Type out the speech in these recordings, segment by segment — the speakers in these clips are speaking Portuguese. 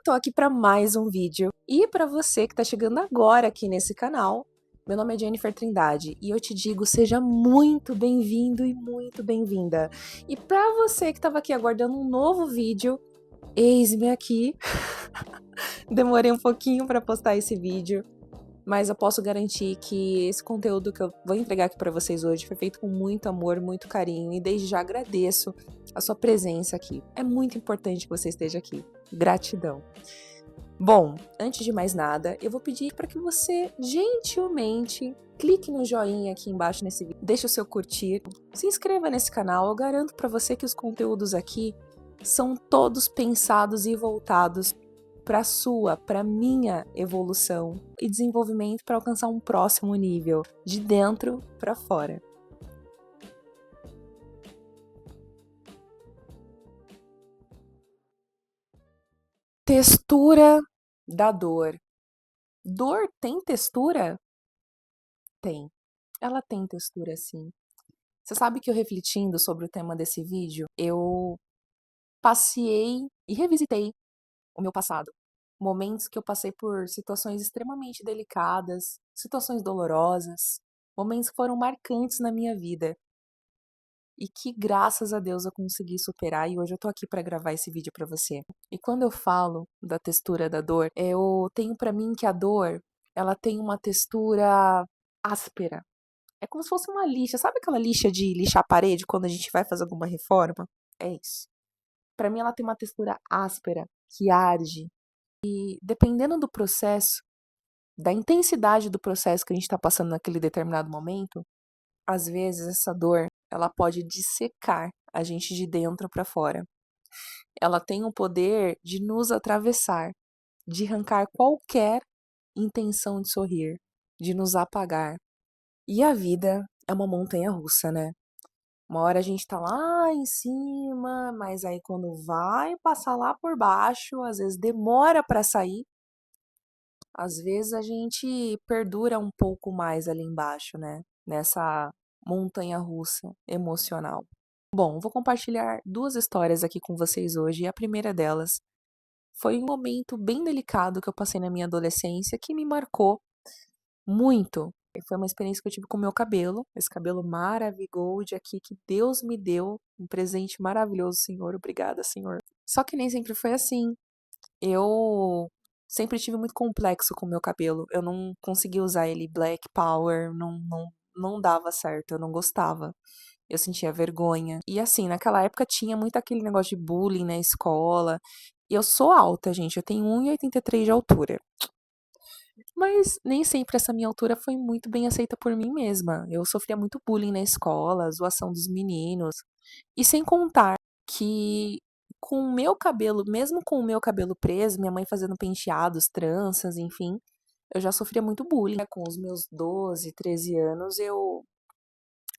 tô aqui para mais um vídeo. E para você que tá chegando agora aqui nesse canal, meu nome é Jennifer Trindade e eu te digo, seja muito bem-vindo e muito bem-vinda. E para você que tava aqui aguardando um novo vídeo, eis-me aqui. Demorei um pouquinho para postar esse vídeo, mas eu posso garantir que esse conteúdo que eu vou entregar aqui para vocês hoje foi feito com muito amor, muito carinho, e desde já agradeço a sua presença aqui. É muito importante que você esteja aqui. Gratidão. Bom, antes de mais nada, eu vou pedir para que você gentilmente clique no joinha aqui embaixo nesse vídeo, deixe o seu curtir, se inscreva nesse canal. Eu garanto para você que os conteúdos aqui são todos pensados e voltados para minha evolução e desenvolvimento para alcançar um próximo nível, de dentro para fora. Textura da dor. Dor tem textura? Tem. Ela tem textura, sim. Você sabe que eu refletindo sobre o tema desse vídeo, eu passei e revisitei o meu passado. Momentos que eu passei por situações extremamente delicadas, situações dolorosas, momentos que foram marcantes na minha vida e que, graças a Deus, eu consegui superar, e hoje eu tô aqui pra gravar esse vídeo pra você. E quando eu falo da textura da dor, eu tenho pra mim que a dor, ela tem uma textura áspera. É como se fosse uma lixa. Sabe aquela lixa de lixar a parede quando a gente vai fazer alguma reforma? É isso. Pra mim ela tem uma textura áspera, que arde. E dependendo do processo, da intensidade do processo que a gente tá passando naquele determinado momento, às vezes essa dor, ela pode dissecar a gente de dentro pra fora. Ela tem o poder de nos atravessar, de arrancar qualquer intenção de sorrir, de nos apagar. E a vida é uma montanha-russa, né? Uma hora a gente tá lá em cima, mas aí quando vai passar lá por baixo, às vezes demora pra sair, às vezes a gente perdura um pouco mais ali embaixo, né? Nessa montanha-russa emocional. Bom, vou compartilhar duas histórias aqui com vocês hoje, e a primeira delas foi um momento bem delicado que eu passei na minha adolescência que me marcou muito. Foi uma experiência que eu tive com o meu cabelo, esse cabelo maravigold aqui que Deus me deu, um presente maravilhoso, Senhor, obrigada, Senhor. Só que nem sempre foi assim. Eu sempre tive muito complexo com o meu cabelo. Eu não conseguia usar ele black power, não dava certo, eu não gostava. Eu sentia vergonha. E assim, naquela época tinha muito aquele negócio de bullying na escola. E eu sou alta, gente, eu tenho 1,83 de altura. Mas nem sempre essa minha altura foi muito bem aceita por mim mesma. Eu sofria muito bullying na escola, zoação dos meninos. E sem contar que com o meu cabelo, mesmo com o meu cabelo preso, minha mãe fazendo penteados, tranças, enfim, eu já sofria muito bullying. Com os meus 12, 13 anos, eu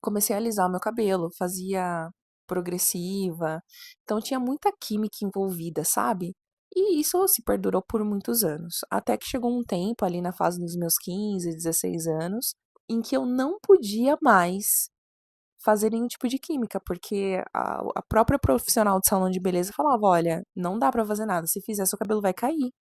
comecei a alisar o meu cabelo, fazia progressiva. Então tinha muita química envolvida, sabe? E isso se perdurou por muitos anos. Até que chegou um tempo, ali na fase dos meus 15, 16 anos, em que eu não podia mais fazer nenhum tipo de química, porque a própria profissional de salão de beleza falava: olha, não dá pra fazer nada, se fizer, seu cabelo vai cair.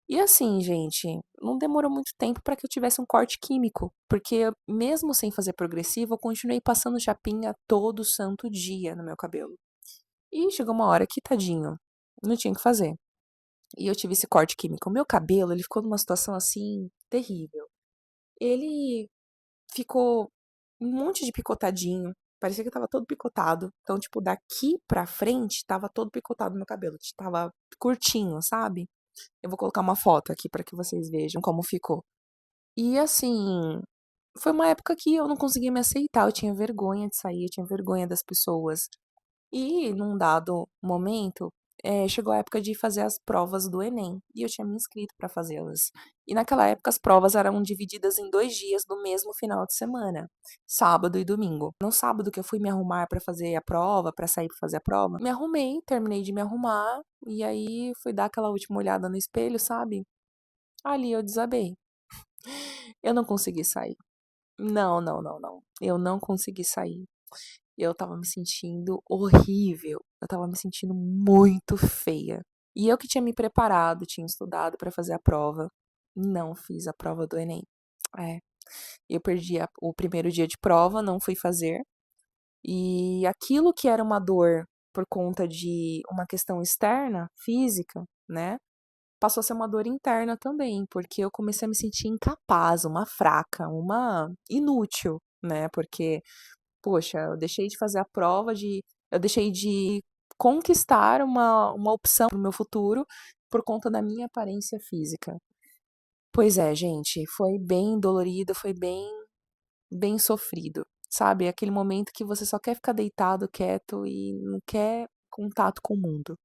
E assim, gente, não demorou muito tempo para que eu tivesse um corte químico, porque mesmo sem fazer progressivo, eu continuei passando chapinha todo santo dia no meu cabelo. E chegou uma hora que, tadinho, não tinha o que fazer. E eu tive esse corte químico. O meu cabelo, ele ficou numa situação assim terrível. Ele ficou um monte de picotadinho, parecia que tava todo picotado. Então, tipo, daqui pra frente tava todo picotado no meu cabelo, tava curtinho, sabe? Eu vou colocar uma foto aqui pra que vocês vejam como ficou. E assim, foi uma época que eu não conseguia me aceitar, eu tinha vergonha de sair, eu tinha vergonha das pessoas. E num dado momento, chegou a época de fazer as provas do Enem, e eu tinha me inscrito para fazê-las. E naquela época as provas eram divididas em 2 dias no mesmo final de semana, sábado e domingo. No sábado que eu fui me arrumar para fazer a prova, para sair para fazer a prova, me arrumei, terminei de me arrumar, e aí fui dar aquela última olhada no espelho, sabe? Ali eu desabei. Eu não consegui sair. Não, não, não, não. Eu não consegui sair. Eu estava me sentindo horrível. Eu estava me sentindo muito feia. E eu que tinha me preparado, tinha estudado para fazer a prova, não fiz a prova do Enem. É, eu perdi o primeiro dia de prova, não fui fazer. E aquilo que era uma dor por conta de uma questão externa, física, né? Passou a ser uma dor interna também, porque eu comecei a me sentir incapaz, uma fraca, uma inútil, né? Porque, poxa, eu deixei de fazer a prova eu deixei de conquistar uma opção para o meu futuro por conta da minha aparência física. Pois é, gente, foi bem dolorido, foi bem sofrido, sabe? Aquele momento que você só quer ficar deitado, quieto e não quer contato com o mundo.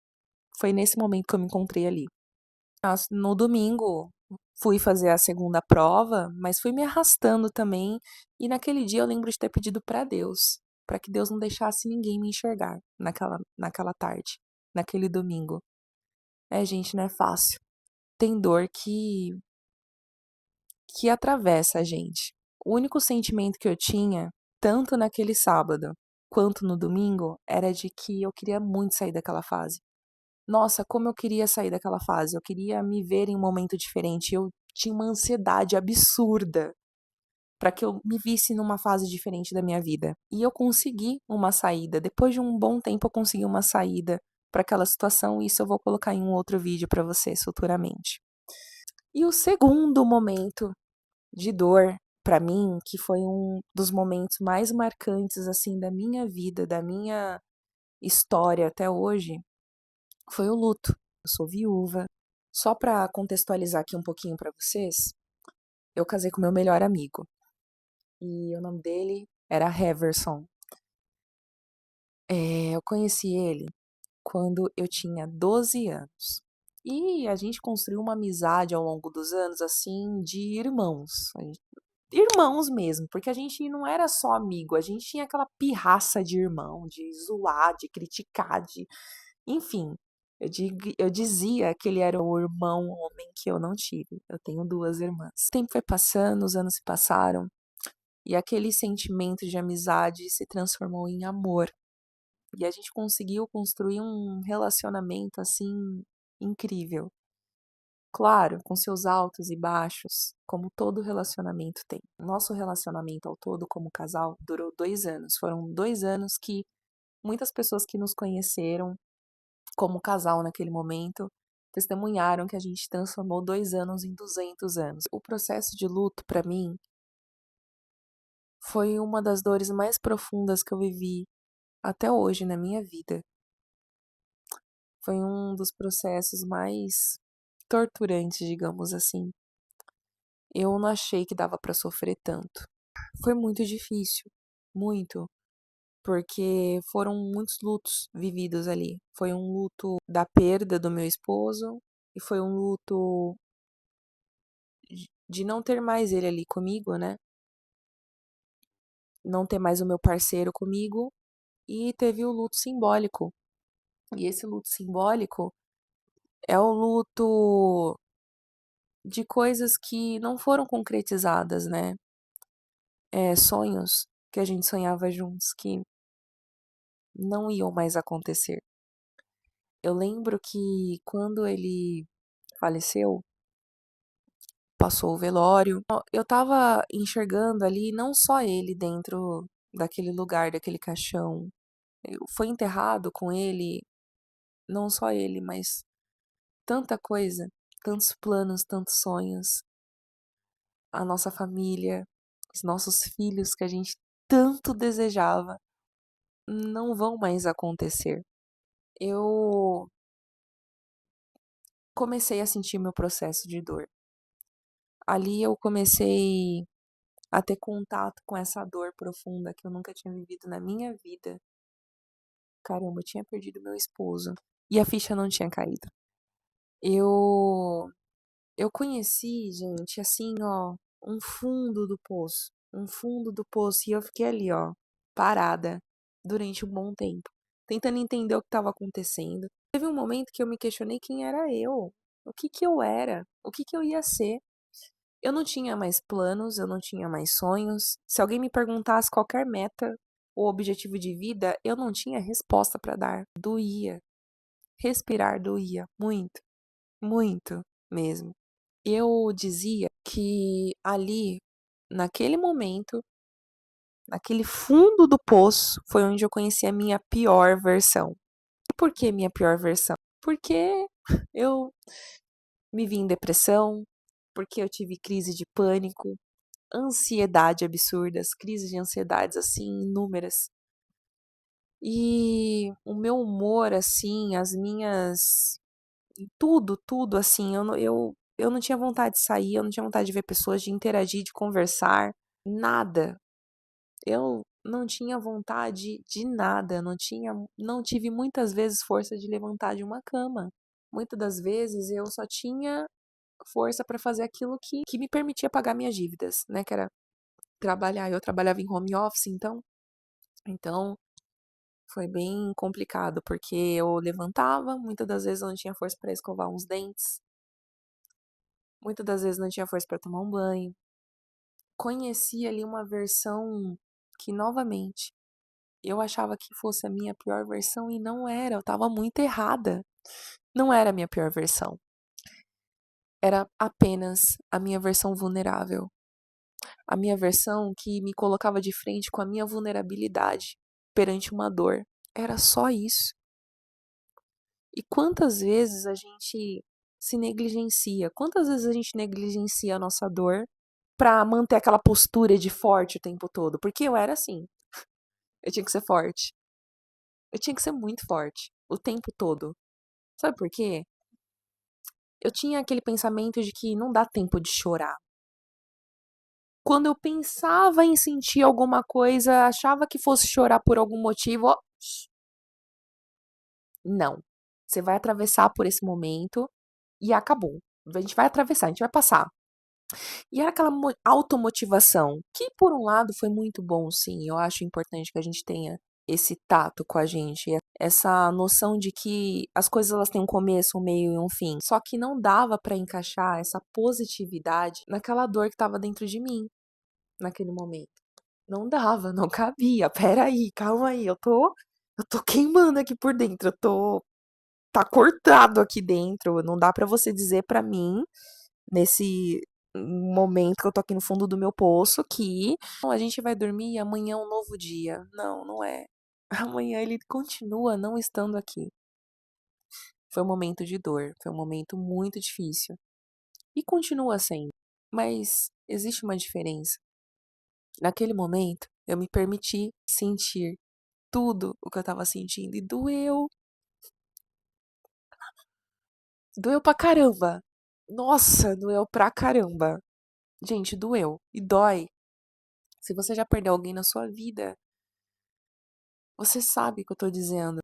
Foi nesse momento que eu me encontrei ali. No domingo, fui fazer a segunda prova, mas fui me arrastando também. E naquele dia eu lembro de ter pedido para Deus, para que Deus não deixasse ninguém me enxergar naquela tarde, naquele domingo. É, gente, não é fácil. Tem dor que atravessa a gente. O único sentimento que eu tinha, tanto naquele sábado quanto no domingo, era de que eu queria muito sair daquela fase. Nossa, como eu queria sair daquela fase. Eu queria me ver em um momento diferente. Eu tinha uma ansiedade absurda para que eu me visse numa fase diferente da minha vida. E eu consegui uma saída. Depois de um bom tempo, eu consegui uma saída para aquela situação. E isso eu vou colocar em um outro vídeo para vocês futuramente. E o segundo momento de dor para mim, que foi um dos momentos mais marcantes assim da minha vida, da minha história até hoje, foi o luto. Eu sou viúva. Só para contextualizar aqui um pouquinho para vocês, eu casei com meu melhor amigo e o nome dele era Heverson. Eu conheci ele quando eu tinha 12 anos. E a gente construiu uma amizade ao longo dos anos, assim, de irmãos. Irmãos mesmo, porque a gente não era só amigo, a gente tinha aquela pirraça de irmão, de zoar, de criticar, enfim. Eu dizia que ele era o irmão homem que eu não tive. Eu tenho duas irmãs. O tempo foi passando, os anos se passaram, e aquele sentimento de amizade se transformou em amor. E a gente conseguiu construir um relacionamento assim incrível. Claro, com seus altos e baixos, como todo relacionamento tem. Nosso relacionamento ao todo, como casal, durou 2 anos. Foram 2 anos que muitas pessoas que nos conheceram como casal naquele momento testemunharam que a gente transformou 2 anos em 200 anos. O processo de luto, para mim, foi uma das dores mais profundas que eu vivi até hoje na minha vida. Foi um dos processos mais torturantes, digamos assim. Eu não achei que dava pra sofrer tanto. Foi muito difícil, muito, porque foram muitos lutos vividos ali. Foi um luto da perda do meu esposo e foi um luto de não ter mais ele ali comigo, né? Não ter mais o meu parceiro comigo e teve o luto simbólico. E esse luto simbólico é o luto de coisas que não foram concretizadas, né? Sonhos que a gente sonhava juntos que não iam mais acontecer. Eu lembro que quando ele faleceu, passou o velório, eu tava enxergando ali não só ele dentro daquele lugar, daquele caixão. Foi enterrado com ele, não só ele, mas tanta coisa, tantos planos, tantos sonhos, a nossa família, os nossos filhos que a gente tanto desejava, não vão mais acontecer. Eu comecei a sentir meu processo de dor. Ali eu comecei a ter contato com essa dor profunda que eu nunca tinha vivido na minha vida. Caramba, eu tinha perdido meu esposo e a ficha não tinha caído. Eu eu conheci, gente, assim, ó, um fundo do poço e eu fiquei ali, ó, parada durante um bom tempo, tentando entender o que estava acontecendo. Teve um momento que eu me questionei quem era eu, o que que eu era, o que que eu ia ser. Eu não tinha mais planos, eu não tinha mais sonhos. Se alguém me perguntasse qualquer meta ou objetivo de vida, eu não tinha resposta para dar. Doía. respirar doía muito, muito mesmo. Eu dizia que ali, naquele momento, naquele fundo do poço, foi onde eu conheci a minha pior versão. E por que minha pior versão? Porque eu me vi em depressão, porque eu tive crise de pânico, ansiedade absurdas, crises de ansiedades assim inúmeras. E o meu humor assim, as minhas tudo assim, eu não tinha vontade de sair, eu não tinha vontade de ver pessoas, de interagir, de conversar, nada. Eu não tinha vontade de nada, não tive muitas vezes força de levantar de uma cama. Muitas das vezes eu só tinha força para fazer aquilo que me permitia pagar minhas dívidas, né, que era trabalhar. Eu trabalhava em home office, então foi bem complicado, porque eu levantava, muitas das vezes eu não tinha força para escovar uns dentes, muitas das vezes não tinha força para tomar um banho. Conheci ali uma versão que, novamente, eu achava que fosse a minha pior versão e não era, eu estava muito errada. Não era a minha pior versão. Era apenas a minha versão vulnerável. A minha versão que me colocava de frente com a minha vulnerabilidade perante uma dor. Era só isso. E quantas vezes a gente se negligencia? Quantas vezes a gente negligencia a nossa dor pra manter aquela postura de forte o tempo todo? Porque eu era assim. Eu tinha que ser forte. Eu tinha que ser muito forte o tempo todo. Sabe por quê? Eu tinha aquele pensamento de que não dá tempo de chorar. Quando eu pensava em sentir alguma coisa, achava que fosse chorar por algum motivo, ó, não. Você vai atravessar por esse momento e acabou. A gente vai atravessar, a gente vai passar. E era aquela automotivação, que por um lado foi muito bom, sim. Eu acho importante que a gente tenha esse tato com a gente, essa noção de que as coisas elas têm um começo, um meio e um fim. Só que não dava pra encaixar essa positividade naquela dor que estava dentro de mim naquele momento. Não dava, não cabia. Pera aí, calma aí, eu tô queimando aqui por dentro, tá cortado aqui dentro. Não dá pra você dizer pra mim nesse momento que eu tô aqui no fundo do meu poço que "Não, a gente vai dormir e amanhã é um novo dia". Não, não é. Amanhã ele continua não estando aqui. Foi um momento de dor, foi um momento muito difícil. E continua sendo. Mas existe uma diferença. Naquele momento, eu me permiti sentir tudo o que eu estava sentindo e doeu. Doeu pra caramba. Nossa, doeu pra caramba. Gente, doeu. E dói. Se você já perdeu alguém na sua vida, você sabe o que eu tô dizendo.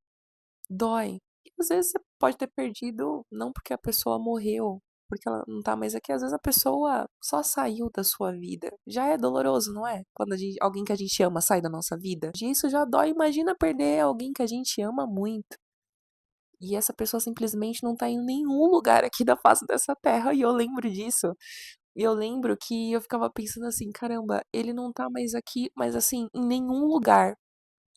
Dói. E às vezes você pode ter perdido não porque a pessoa morreu, porque ela não tá mais aqui. Às vezes a pessoa só saiu da sua vida. Já é doloroso, não é? Quando alguém que a gente ama sai da nossa vida. E isso já dói. Imagina perder alguém que a gente ama muito. E essa pessoa simplesmente não tá em nenhum lugar aqui da face dessa terra. E eu lembro disso. E eu lembro que eu ficava pensando assim, caramba, ele não tá mais aqui, mas assim, em nenhum lugar.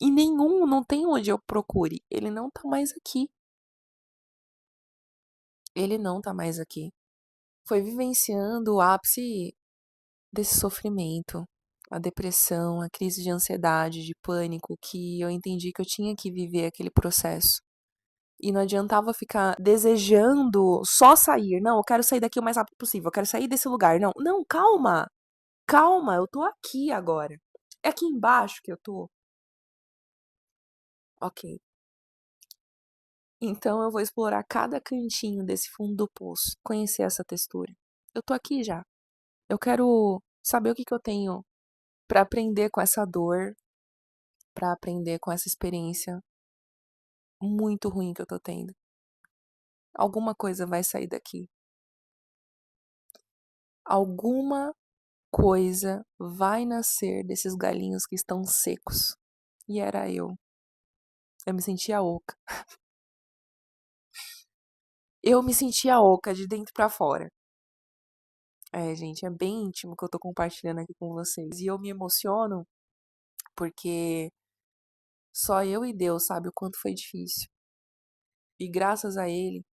Em nenhum, não tem onde eu procure. Ele não tá mais aqui. Ele não tá mais aqui. Foi vivenciando o ápice desse sofrimento, a depressão, a crise de ansiedade, de pânico, que eu entendi que eu tinha que viver aquele processo. E não adiantava ficar desejando só sair. Não, eu quero sair daqui o mais rápido possível. Eu quero sair desse lugar. Não, não, calma. Calma, eu tô aqui agora. É aqui embaixo que eu tô. Ok. Então eu vou explorar cada cantinho desse fundo do poço, conhecer essa textura. Eu tô aqui já. Eu quero saber o que que eu tenho pra aprender com essa dor, pra aprender com essa experiência muito ruim que eu tô tendo. Alguma coisa vai sair daqui. Alguma coisa vai nascer desses galinhos que estão secos. E era eu. Eu me sentia oca. Eu me sentia oca de dentro pra fora. É, gente, é bem íntimo que eu tô compartilhando aqui com vocês. E eu me emociono porque só eu e Deus sabe o quanto foi difícil. E graças a ele,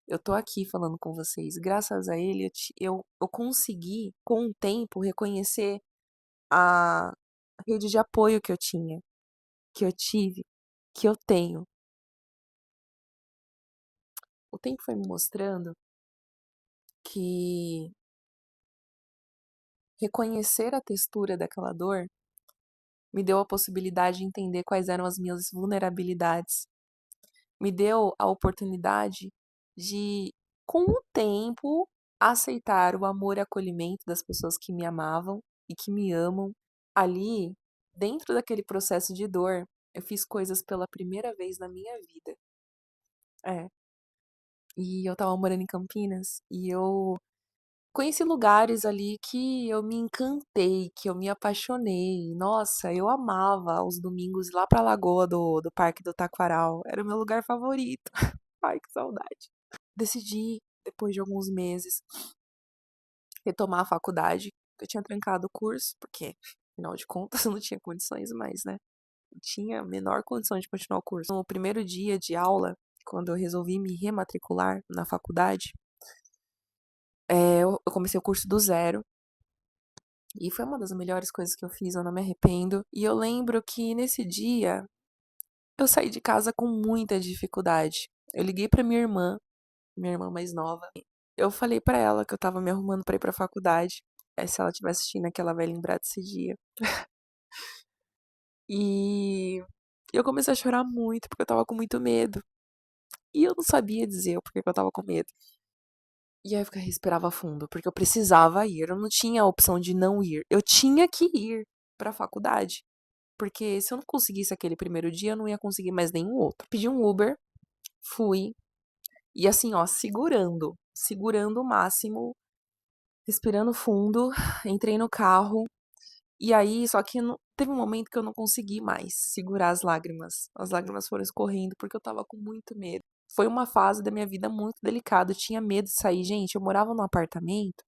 eu tô aqui falando com vocês. Graças a ele, eu consegui, com o tempo, reconhecer a rede de apoio que eu tinha, que eu tive, que eu tenho. O tempo foi me mostrando que reconhecer a textura daquela dor me deu a possibilidade de entender quais eram as minhas vulnerabilidades. Me deu a oportunidade de, com o tempo, aceitar o amor e acolhimento das pessoas que me amavam e que me amam. Ali, dentro daquele processo de dor, eu fiz coisas pela primeira vez na minha vida. É. E eu estava morando em Campinas e eu conheci lugares ali que eu me encantei, que eu me apaixonei. Nossa, eu amava os domingos ir lá pra lagoa do Parque do Taquaral. Era o meu lugar favorito. Ai, que saudade. Decidi, depois de alguns meses, retomar a faculdade. Eu tinha trancado o curso, porque, afinal de contas, eu não tinha condições mais, né? Não tinha a menor condição de continuar o curso. No primeiro dia de aula, quando eu resolvi me rematricular na faculdade, eu comecei o curso do zero. E foi uma das melhores coisas que eu fiz, eu não me arrependo. E eu lembro que nesse dia eu saí de casa com muita dificuldade. Eu liguei pra minha irmã mais nova. Eu falei pra ela que eu tava me arrumando pra ir pra faculdade. Aí se ela estiver assistindo aqui, ela vai lembrar desse dia. E eu comecei a chorar muito porque eu tava com muito medo. E eu não sabia dizer o porquê que eu tava com medo. E aí eu respirava fundo, porque eu precisava ir. Eu não tinha a opção de não ir. Eu tinha que ir pra faculdade. Porque se eu não conseguisse aquele primeiro dia, eu não ia conseguir mais nenhum outro. Pedi um Uber, fui, e assim, ó, segurando o máximo, respirando fundo, entrei no carro, e aí, só que teve um momento que eu não consegui mais segurar as lágrimas. As lágrimas foram escorrendo porque eu tava com muito medo. Foi uma fase da minha vida muito delicada, eu tinha medo de sair. Gente, eu morava num apartamento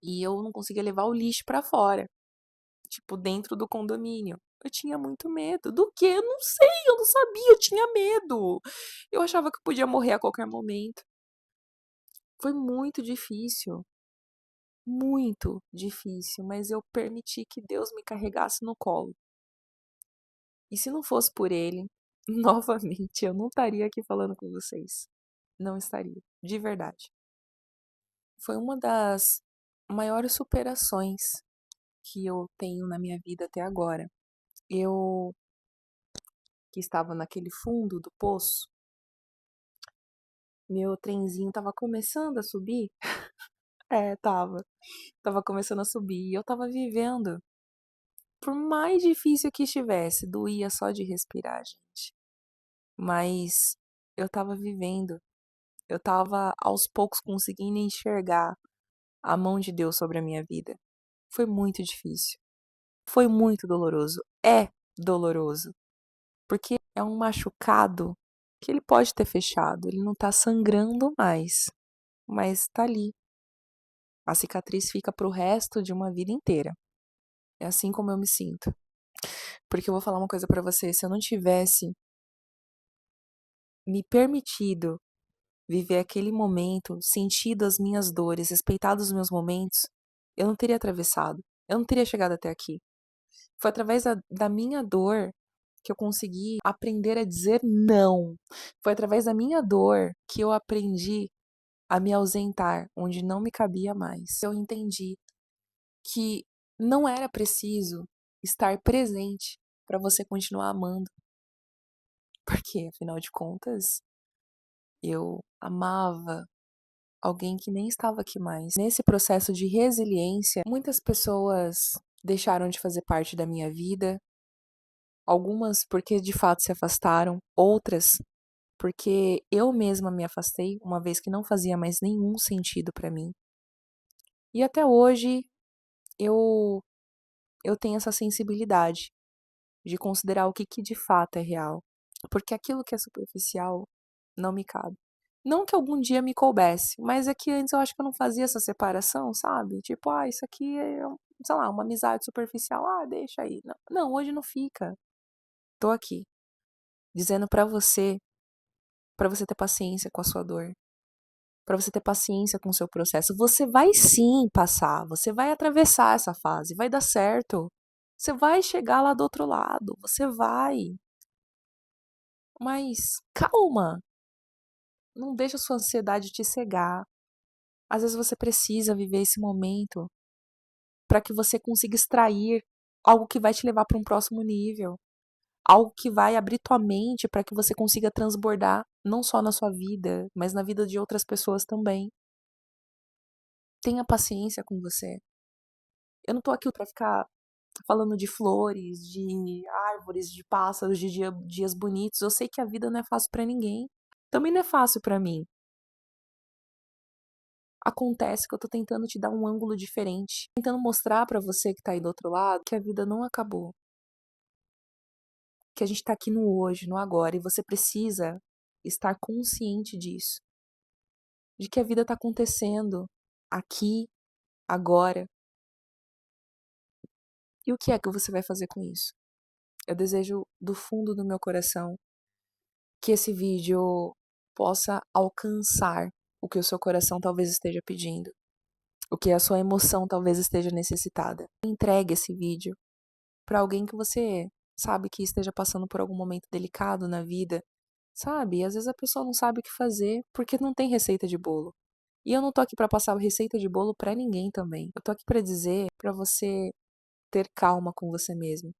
e eu não conseguia levar o lixo pra fora. Tipo, dentro do condomínio. Eu tinha muito medo. Do quê? Eu não sei, eu não sabia, eu tinha medo. Eu achava que eu podia morrer a qualquer momento. Foi muito difícil, mas eu permiti que Deus me carregasse no colo. E se não fosse por ele, novamente, eu não estaria aqui falando com vocês. Não estaria, de verdade. Foi uma das maiores superações que eu tenho na minha vida até agora. Eu que estava naquele fundo do poço, meu trenzinho estava começando a subir. É, tava. Tava começando a subir e eu tava vivendo. Por mais difícil que estivesse, doía só de respirar, gente. Mas eu tava vivendo. Eu tava aos poucos conseguindo enxergar a mão de Deus sobre a minha vida. Foi muito difícil. Foi muito doloroso. É doloroso. Porque é um machucado que ele pode ter fechado. Ele não tá sangrando mais. Mas tá ali. A cicatriz fica pro resto de uma vida inteira. É assim como eu me sinto. Porque eu vou falar uma coisa pra você, se eu não tivesse me permitido viver aquele momento, sentido as minhas dores, respeitado os meus momentos, eu não teria atravessado. Eu não teria chegado até aqui. Foi através da minha dor que eu consegui aprender a dizer não. Foi através da minha dor que eu aprendi a me ausentar onde não me cabia mais. Eu entendi que não era preciso estar presente para você continuar amando, porque afinal de contas eu amava alguém que nem estava aqui mais. Nesse processo de resiliência, muitas pessoas deixaram de fazer parte da minha vida, algumas porque de fato se afastaram, outras porque eu mesma me afastei, uma vez que não fazia mais nenhum sentido para mim. E até hoje eu eu tenho essa sensibilidade de considerar o que que de fato é real, porque aquilo que é superficial não me cabe. Não que algum dia me coubesse, mas é que antes eu acho que eu não fazia essa separação, sabe? Tipo, ah, isso aqui é, sei lá, uma amizade superficial, ah, deixa aí. Não, não, hoje não fica. Tô aqui, dizendo pra você pra você ter paciência com a sua dor, pra você ter paciência com o seu processo. Você vai sim passar, você vai atravessar essa fase, vai dar certo. Você vai chegar lá do outro lado, você vai. Mas calma, não deixa a sua ansiedade te cegar. Às vezes você precisa viver esse momento para que você consiga extrair algo que vai te levar para um próximo nível, algo que vai abrir tua mente para que você consiga transbordar não só na sua vida, mas na vida de outras pessoas também. Tenha paciência com você. Eu não tô aqui para ficar falando de flores, de árvores, de pássaros, de dias bonitos. Eu sei que a vida não é fácil para ninguém. Também não é fácil para mim. Acontece que eu tô tentando te dar um ângulo diferente, tentando mostrar pra você que tá aí do outro lado que a vida não acabou, que a gente tá aqui no hoje, no agora, e você precisa estar consciente disso, de que a vida tá acontecendo aqui, agora. E o que é que você vai fazer com isso? Eu desejo do fundo do meu coração que esse vídeo possa alcançar o que o seu coração talvez esteja pedindo, o que a sua emoção talvez esteja necessitada. Entregue esse vídeo para alguém que você sabe que esteja passando por algum momento delicado na vida, sabe? E às vezes a pessoa não sabe o que fazer porque não tem receita de bolo. E eu não tô aqui para passar receita de bolo para ninguém também. Eu tô aqui para dizer para você ter calma com você mesmo,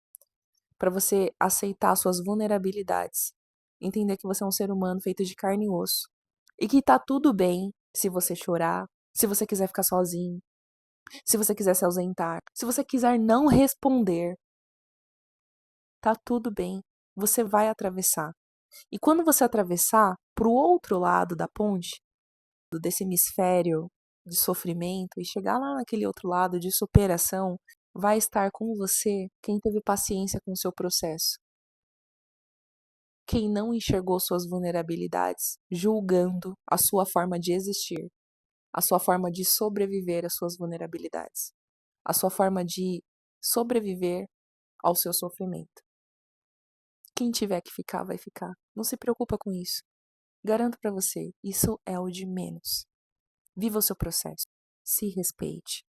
para você aceitar suas vulnerabilidades, entender que você é um ser humano feito de carne e osso e que tá tudo bem se você chorar, se você quiser ficar sozinho, se você quiser se ausentar, se você quiser não responder. Tá tudo bem, você vai atravessar. E quando você atravessar para o outro lado da ponte, desse hemisfério de sofrimento, e chegar lá naquele outro lado de superação, vai estar com você quem teve paciência com o seu processo. Quem não enxergou suas vulnerabilidades, julgando a sua forma de existir, a sua forma de sobreviver às suas vulnerabilidades, a sua forma de sobreviver ao seu sofrimento. Quem tiver que ficar, vai ficar. Não se preocupa com isso. Garanto pra você, isso é o de menos. Viva o seu processo. Se respeite.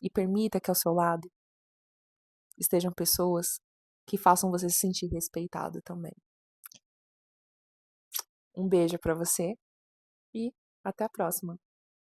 E permita que ao seu lado estejam pessoas que façam você se sentir respeitado também. Um beijo pra você e até a próxima.